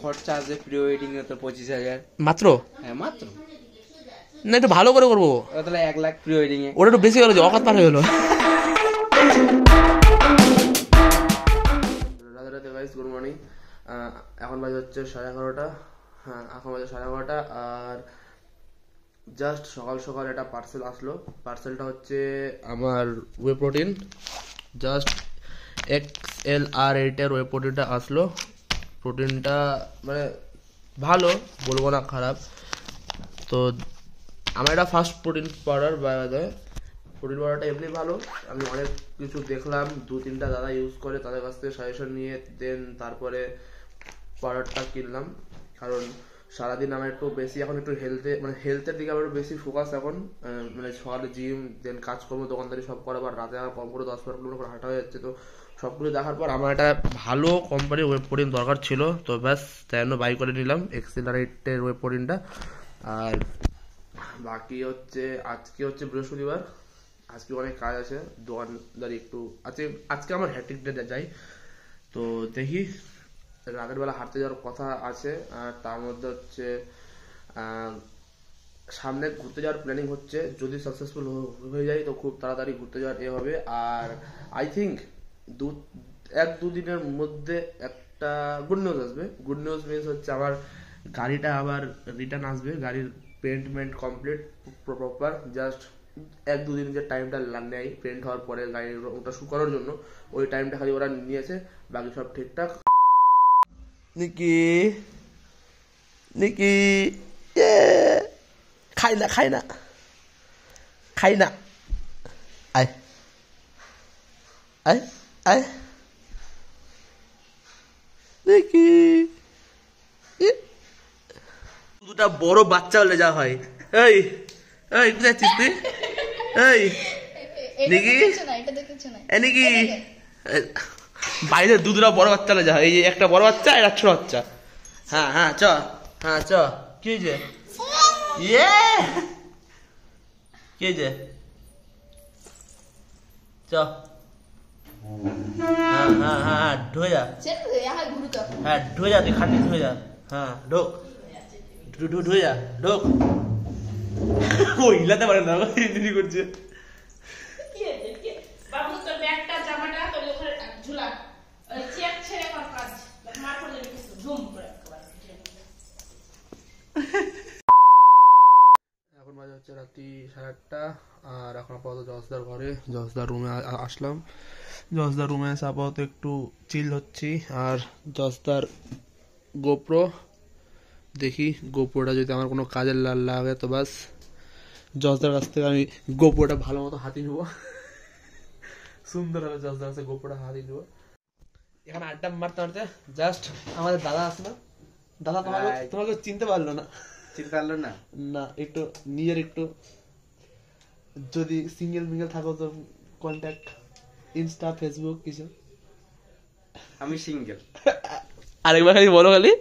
খরচা আছে pre wedding এ তো 25,000 মাত্র? হ্যাঁ মাত্র। না একটু ভালো করে করবো। তাহলে 1 লাখ প্রি ওয়েডিং এ। ওটা একটু বেশি হলো, যে অকাত পার হয়ে গেলো। Radhe Radhe guys, good morning. এখন বাজে হচ্ছে 11:30। হ্যাঁ এখন বাজে 11:30। আর জাস্ট সকাল সকাল একটা পার্সেল আসলো। পার্সেলটা হচ্ছে আমার ওয়ে প্রোটিন, জাস্ট XLR8 এর ওয়ে প্রোটিনটা আসলো। প্রোটিনটা মানে ভালো, বলবো না খারাপ। তো আমার এটা ফার্স্ট প্রোটিন পাউডার বানাতে। প্রোটিন পাউডারটা এমনি ভালো, আমি অনেক কিছু দেখলাম, 2-3টা দাদা ইউজ করে, তাদের কাছ থেকে সাজেশন নিয়ে দেন তারপরে পাউডারটা কিনলাম। কারণ সারাদিন আমার একটু বেশি এখন একটু হেলথের দিকে আমার একটু বেশি ফোকাস এখন। মানে সকালে জিম, দেন কাজকর্ম, দোকানদারি সব করা, আবার রাতে আমার কম করে 10-12 কিলোমিটার হাঁটা হয়ে যাচ্ছে। তো সবগুলো দেখার পর আমার একটা ভালো কোম্পানির ওয়েব প্রোটিন দরকার ছিল, তো ব্যাস তাই জন্য বাই করে নিলাম XLR8 এর ওয়েব প্রোটিনটা। আর বাকি হচ্ছে আজকে হচ্ছে বৃহস্পতিবার, আজকে অনেক কাজ আছে, দোকানদারি একটু আছে আজকে, আমার হ্যাট্রিক ডে যাই। তো দেখি, রাতের বেলা হাঁটতে যাওয়ার কথা আছে। আর তার মধ্যে হচ্ছে সামনে ঘুরতে যাওয়ার প্ল্যানিং হচ্ছে, যদি সাকসেসফুল হয়ে যায় তো খুব তাড়াতাড়ি ঘুরতে যাওয়ার হবে। আর আই থিঙ্ক 1-2 দিনের মধ্যে একটা গুড নিউজ আসবে। গুড নিউজ মিনস হচ্ছে আমার গাড়িটা আবার রিটার্ন আসবে, গাড়ির পেন্টমেন্ট কমপ্লিট প্রপার, জাস্ট 1-2 দিন যে টাইমটা নেয় পেন্ট হওয়ার পরে গাড়ির ওটা শুকানোর জন্য, ওই টাইমটা খালি ওরা নিয়েছে, বাকি সব ঠিকঠাক। নিকি নিকি খাই না খাই না খাই না, আয় আয় আয় দেখি দুটা বড় বাচ্চা হলে যা হয়। এই এই কোথায় যাচ্ছিস তুই? এই নিকি নিকি বাইরে দুটা বড় বাচ্চা হলে যা হয়। এই যে একটা বড় বাচ্চা আর একটা ছোট বাচ্চা। হ্যাঁ হ্যাঁ চ, হ্যাঁ চ। কি হয়েছে? ইয়ে কি হয়েছে? চ। হ্যাঁ হ্যাঁ হ্যাঁ ঢুকে যা, হ্যাঁ ঢুকে যা, তুই খাটি ঢুকে যা। হ্যাঁ ঢোক, ঢুকে যা, ঢোক। ও হিলাতে পারে না, দিদি করছে। এখন বাজে হচ্ছে রাত্রি 8:30। আর এখন আপাতত জসদার ঘরে, জসদার রুমে আসলাম। জসদার রুমে এসে আপাতত একটু চিল হচ্ছি। আর জসদার গোপ্রো, দেখি গোপ্রোটা যদি আমার কোনো কাজের লাগে তো বাস জসদার কাছ থেকে আমি গোপ্রোটা ভালো মতো হাতি নেবো, সুন্দর হবে। জসদার কাছে গোপ্রোটা হাতি নেবো। এখানে আড্ডা মারতে মারতে জাস্ট আমাদের দাদা আসলো। দাদা তোমাকে চিনতে পারলো না? চিন্তা করলো না? না, একটু নিজের একটু, যদি সিঙ্গেল মিঙ্গেল থাকো তো কন্ট্যাক্ট, ইনস্টা ফেসবুক কিছু। আমি সিঙ্গেল। আরেকবার খালি বলো, খালি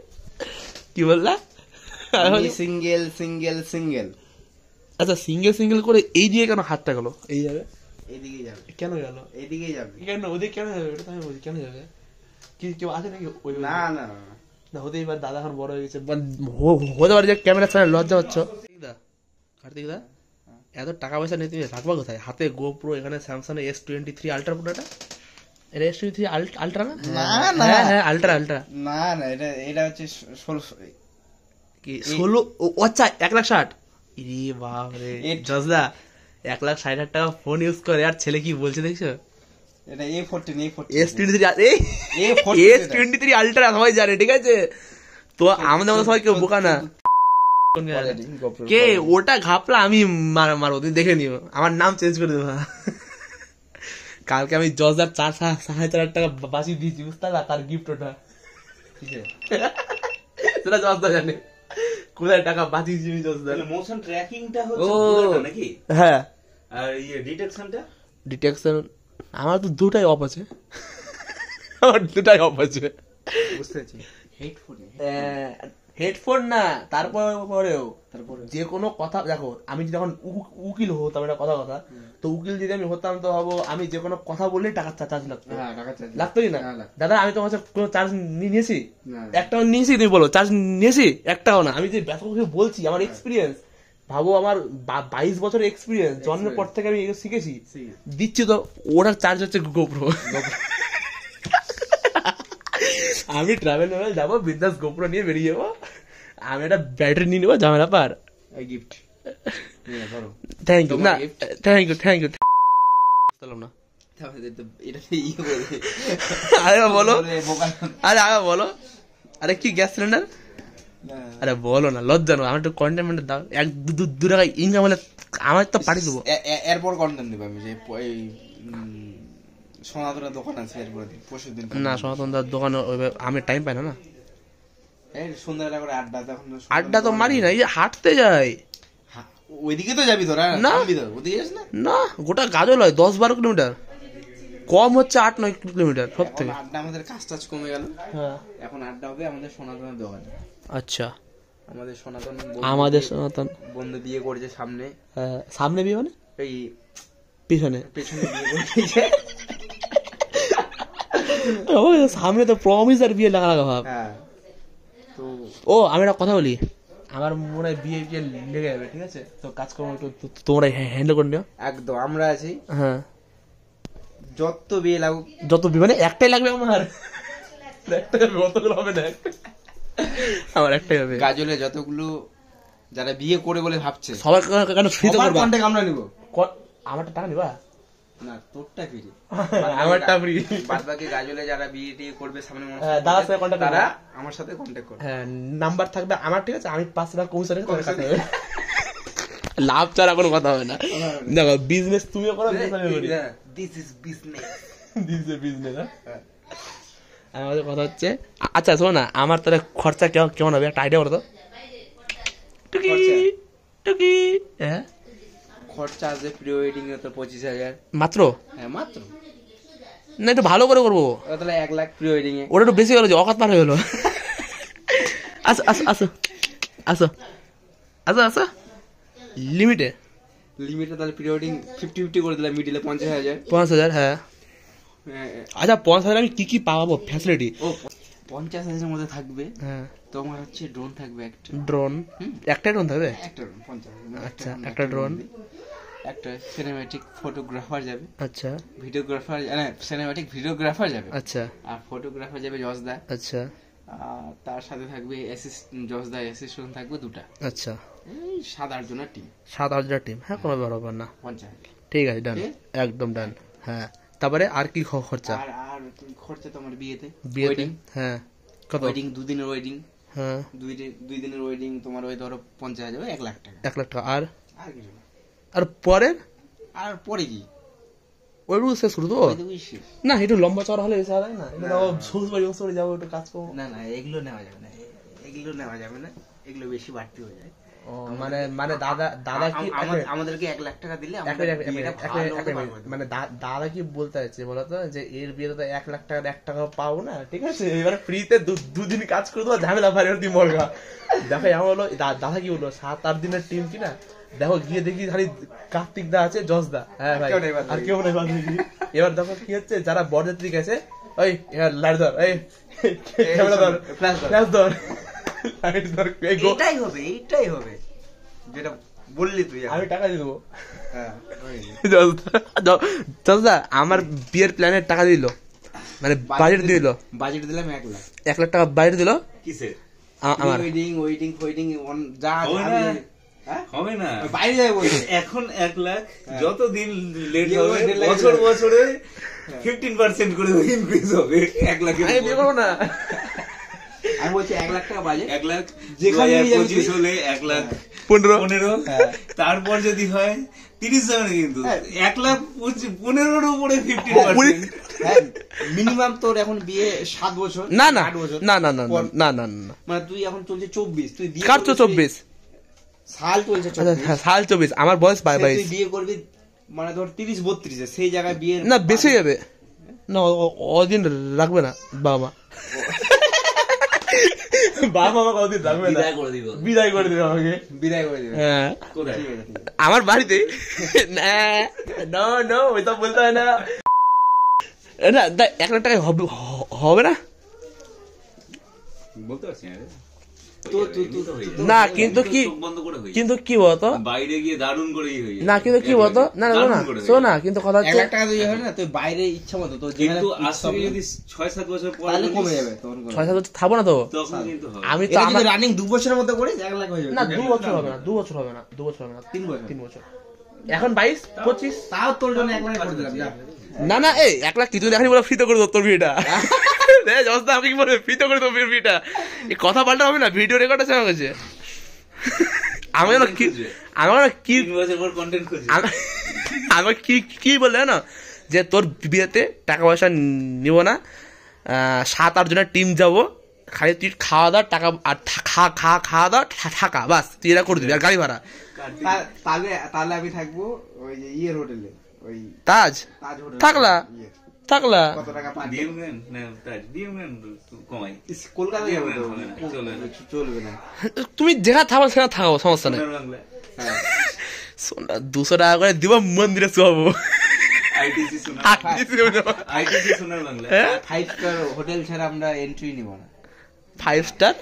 কি বললা? আমি সিঙ্গেল সিঙ্গেল সিঙ্গেল। আচ্ছা সিঙ্গেল সিঙ্গেল করে এই দিয়ে কেন হাতটা গেল? এই যাবে, এইদিকেই যাবে। কেন গেল? এইদিকেই যাবে। কেন ওদের কেন যাবে? ওটা আমি বলছি কেন যাবে? কি কেউ আছে নাকি? না না না, হতেই পারে, দাদা এখন বড় হয়ে গেছে, হতে পারে যে ক্যামেরা ছাড়া লজ্জা পাচ্ছ। কার্তিক দা, এত টাকা পয়সা নিয়ে তুমি রাখবা কোথায়? হাতে গোপ্রো, এখানে স্যামসাং S23 আলট্রা প্রোটা, এটা S23 আলট্রা না? না না হ্যাঁ আলট্রা আলট্রা। না না, এটা হচ্ছে 16 কি 16? আচ্ছা 1,60,000। ইরে বাপ রে জজদা, 1,60,000 টাকা ফোন ইউজ করে আর ছেলে কি বলছে দেখছো? এটা A14 S23 আলট্রা সবাই জানে, ঠিক আছে? তো আমাদের মতো সবাই কেউ বোকা না। কে ওটা ঘাপলা, আমি মারবো, তুমি দেখে নিও, আমার নাম চেঞ্জ করে দেবো। কালকে আমি 10,000-4,500 টাকা বাঁচিয়ে দিয়েছি, বুঝতে পারলা? তার গিফট ওটা, সেটা জজদা জানে কোথায় টাকা বাঁচিয়েছি আমি। জজদা মোশন ট্র্যাকিংটা হচ্ছে নাকি? হ্যাঁ। আর ডিটেকশনটা? ডিটেকশন আমার তো দুটাই অফ আছে, আমার দুটাই অফ আছে, বুঝতে পারছি। হেডফোনে হেডফোন না, তারপরেও তারপরে যে কোনো কথা দেখো, আমি যদি এখন উকিল হতাম, এটা কথা তো উকিল যদি আমি হতাম তো ভাবো আমি যে কোনো কথা বললেই টাকা চার্জ লাগতো, হ্যাঁ টাকা চাই লাগতো কি না? হ্যাঁ, লাগতো। দাদা আমি তোমার কাছে কোনো চার্জ নিয়েছি? না। একটাও নিয়েছি? তুমি বলো চার্জ নিয়েছি? একটাও না। আমি যে ব্যাপকভাবে বলছি আমার এক্সপিরিয়েন্স, ভাবো আমার 22 বছরের এক্সপিরিয়েন্স, জন্মের পর থেকে আমি এগুলো শিখেছি, দিচ্ছি তো। ওটার চার্জ হচ্ছে গোপ্রো। আমি ট্রাভেল যাবো, বিন্দাস গোপ্রো নিয়ে বেরিয়ে যাবো, আমি একটা ব্যাটারি নিয়ে নেবো, ঝামেলা পার। গিফট ধরো। থ্যাংক ইউ, না থ্যাংক ইউ না। আরে বলো, আরে বলো, আরে কি গ্যাস সিলিন্ডার? আরে বলো না, লজ্জা নয়, আমার একটু কন্টেন্ট দাও, 1-2 টাকা ইনকাম হলে আমার তো পাঠিয়ে দেবো। এরপর কন্টেন্ট দেবো আমি, যে এই সনাতনের দোকান আছে, এরপরে পরশুদিন। না, সনাতনদার দোকানে আমি টাইম পাই না। এই সন্ধ্যাবেলা করে আড্ডা, তখন আড্ডা তো মারি না, এই যে হাঁটতে যাই। ওইদিকে তো যাবি তোরা? না। ওদিকে যাস না? না, গোটা গাজল হয় 10-12 কিলোমিটার, কম হচ্ছে 8-9 কিলোমিটার সব থেকে। এখন আড্ডা, আমাদের কাজ টাজ কমে গেল, হ্যাঁ, এখন আড্ডা হবে আমাদের সনাতনের দোকানে। আচ্ছা, আমাদের সনাতন বন্ধু বিয়ে করেছে সামনে। সামনে বিয়ে মানে এই পিছনে? পেছনে বিয়ে করেছে। সামনে তো প্রমিস আর বিয়ে লাগা ভাব। হ্যাঁ, তো ও আমি একটা কথা বলি, আমার মনে হয় বিয়ে লেগে যাবে, ঠিক আছে? তো কাজকর্ম একটু তোমরা হ্যান্ডেল করে নিও। একদম আমরা আছি, হ্যাঁ, যত বিয়ে লাগুক। যত বিয়ে মানে একটাই লাগবে আমার, একটাই হবে, অতগুলো হবে না, আমার একটাই হবে। গাজলে যতগুলো যারা বিয়ে করে বলে ভাবছে, সবাই কেন ফ্রিতে করবা? কন্টাক্ট আমরা নিব। আমারটা টাকা নিবা না, তোরটা ফ্রি, আমারটা ফ্রি। বাদ বাকি গাজলে যারা বিয়ে টিয়ে করবে সামনে, দাদার সাথে কন্টাক্ট তারা আমার সাথে কন্টাক্ট করবে। হ্যাঁ, নাম্বার থাকবে আমার, ঠিক আছে? আমি 5 টাকা কমিশন লাভ ছাড়া কোনো কথা হবে না। দেখো, বিজনেস তুমিও করো, দিস ইজ বিজনেস। আমাদের কথা হচ্ছে, আচ্ছা শোনো না, আমার তাহলে খরচা কেমন হবে একটা আইডিয়া করো তো। টুকি হ্যাঁ, খরচা আছে প্রি ওয়েডিং এ তো 25,000 মাত্র। হ্যাঁ মাত্র, না একটু ভালো করে করবো, তাহলে 1 লাখ প্রি ওয়েডিং এ। ওটা একটু বেশি হলো, যে অকাত পার হয়ে গেলো। আসো আসো আসো আসো আসো আসো, লিমিটে তাহলে প্রি ওয়েডিং 50-50 করে দিলাম, মিডিলে 50,000। 50,000, হ্যাঁ। আচ্ছা 50,000 আমি কি পাবো ফ্যাসিলিটি? ও 50,000 এর মধ্যে থাকবে, হ্যাঁ, তোমার হচ্ছে ড্রোন থাকবে একটা, ড্রোন, একটাই ড্রোন থাকবে? একটা ড্রোন 50,000। আচ্ছা, একটা ড্রোন, একটা সিনেম্যাটিক ফটোগ্রাফার যাবে, আচ্ছা ভিডিওগ্রাফার, না সিনেম্যাটিক ভিডিওগ্রাফার যাবে, আচ্ছা আর ফটোগ্রাফার যাবে জজদা। আচ্ছা আর তার সাথে থাকবে জজদা অ্যাসিস্ট্যান্ট থাকবে 2টা, আচ্ছা, এই 7-8 জনের টিম, 7-8 টিম, হ্যাঁ, কোনো ব্যাপার না, 50,000। ঠিক আছে, ডান, একদম ডান। হ্যাঁ, তারপরে আর কি খরচা? আর খরচা তোমার বিয়েতে, বিয়েতে, হ্যাঁ, কত? ওয়েডিং 2 দিনের ওয়েডিং, হ্যাঁ, 2 দিনের ওয়েডিং তোমার ওই ধরো 50,000, 1 লাখ টাকা। 1 লাখ টাকা। আর আর কিছু না। আর পরে? আর পরে কি ওইটুকু শেষ করতো না? একটু লম্বা চড়া হলে এসে হয় না, শ্বশুরবাড়ি যাবো, একটু কাজ করবো। না এগুলো নেওয়া যাবে না, এগুলো বেশি বাড়তি হয়ে যায়। মানে দাদা কি আমাদেরকে 1 লাখ টাকা দিলে মানে দাদা কি বলতে চাইছে বলতো, যে এর বিয়েতে তো 1 লাখ টাকার 1 টাকা পাবো না, ঠিক আছে? এবার ফ্রিতে 2 দিন কাজ করে দেবো, ঝামেলা ভাই মরগা। দেখো এমন হলো, দাদা কি বললো, 7-8 দিনের টিম কিনা, দেখো গিয়ে দেখি খালি কার্তিক দা আছে, জজ দা, হ্যাঁ ভাই, আর কেউ নেই বাদ দেখি। এবার দেখো কি হচ্ছে, যারা বরযাত্রী গেছে, ওই লাইট ধর, এই ক্যামেরা ধর, ফ্ল্যাশ ধর, লাইট ধর, এইটাই হবে যেটা বললি তুই। আমি টাকা দিয়ে দেবো। জজদা আমার বিয়ের প্ল্যানের টাকা দিল, মানে বাজেট দিল, বাজেট দিলাম 1 লাখ। 1 লাখ টাকা বাজেট দিল কিসের? আমার ওয়েডিং যা হবে না, বাইরে যাবে বলছে। এখন 1 লাখ, যত দিন লেট হবে বছরে 15% করে ইনক্রিজ হবে। 1 লাখ আমি বিয়ে করবো না, আমি বলছি 1 লাখ টাকা বাজেট, 1 লাখ যেখানে 25 হলে 1 লাখ 15, তারপর যদি হয় 30 যাবে না, কিন্তু 1 লাখ 15-এর উপরে 15%। মিনিমাম তোর এখন বিয়ে 7 বছর, না 8 বছর, না না না না না না, মানে তুই এখন চলছে 24, তুই বিয়ে কার তো 24 সাল চলছে, সাল 24, আমার বয়স 22, তুই বিয়ে করবি মানে ধর 30-32, সেই জায়গায় বিয়ে না বেশি যাবে না, অদিন রাখবে না বাবা মা। বাবা মা কতদিন রাখবে না, বিদায় করে দিবে আমাকে, বিদায় করে দিবে। হ্যাঁ কোথায়? আমার বাড়িতে। না না ওইটা বলতে হয় না। না 1 লাখ টাকায় হবে না বলতে পারছি না না, কিন্তু কি কিন্তু কি বলতো বাইরে গিয়ে দারুণ করে না, কিন্তু কি বলতো না না শোনো না, কিন্তু কথা 1 লাখ টাকা দিয়ে হবে না, তুই বাইরে ইচ্ছা মতো তো কিন্তু আজ থেকে যদি 6-7 বছর পরে তাহলে কমে যাবে, তখন 6-7 বছর থাকবো না তো তখন কিন্তু হবে। আমি তো আমার রানিং 2 বছরের মধ্যে করে 1 লাখ হয়ে যাবে না 2 বছর হবে না, 2 বছর হবে না, 2 বছর হবে না, 3 বছর এখন 22-25 তাও তোর জন্য 1 লাখ করে দিলাম। যা না না এই 1 লাখ কিছু দেখানি বলে ফ্রিতে করে দেবো তোর বিয়েটা। আমি কি বলবো ফ্রিতে করে দেবো বিয়েটা, এই কথা পাল্টা হবে না, ভিডিও রেকর্ড আছে আমার কাছে। আমি কি আমার কি আমার কি বললে না যে তোর বিয়েতে টাকা পয়সা নিব না, 7-8 জনের টিম যাবো, খালি তুই খাওয়া দাওয়া টাকা আর খাওয়া দাওয়া থাকা, বাস তুই এরা করে দিবি, আর গাড়ি ভাড়া। তাহলে আমি থাকবো ওই যে ইয়ের হোটেলে, ওই তাজ হোটেল থাকলা কত টাকা পাবি? কলকাতায় যাবো তো, চলবে না। তুমি যেখানে থাকো সেখানে থাকো, সমস্যা নেই। 200 টাকা করে দিব, মন্দিরে শোয়াবো। 5 স্টার হোটেল ছাড়া আমরা এন্ট্রি নিব না। 5 স্টার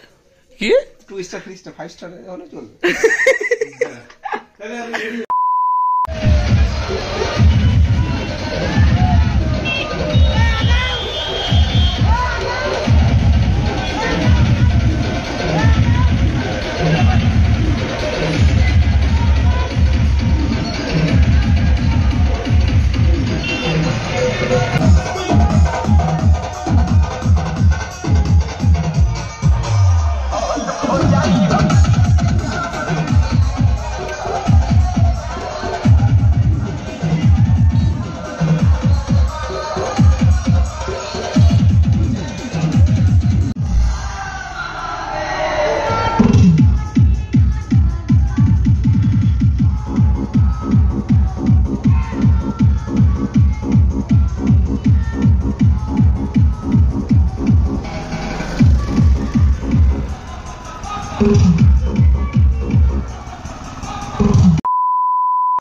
কি 2 স্টার 3 স্টার 5 স্টার হলে চলবে।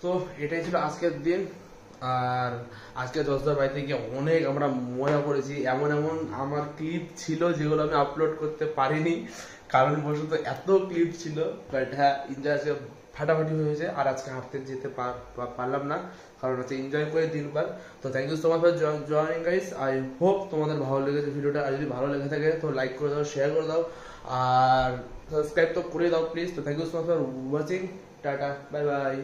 তো এটাই ছিল আজকের দিন। আর আজকে জজদার বাড়িতে গিয়ে অনেক আমরা মজা করেছি। এমন আমার ক্লিপ ছিল যেগুলো আমি আপলোড করতে পারিনি, কারণ বশত এত ক্লিপ ছিল। বাট হ্যাঁ, এনজয় আজকে ফাটাফাটি হয়েছে। আর আজকে হাঁটতে যেতে পারলাম না, কারণ হচ্ছে এনজয় করে দিনবার। তো thank you so much for joining guys. I hope তোমাদের ভালো লেগেছে ভিডিওটা। আর যদি ভালো লেগে থাকে তো লাইক করে দাও, শেয়ার করে দাও, আর সাবস্ক্রাইব তো করে দাও প্লিজ। তো thank you so much for watching. Tata, bye by.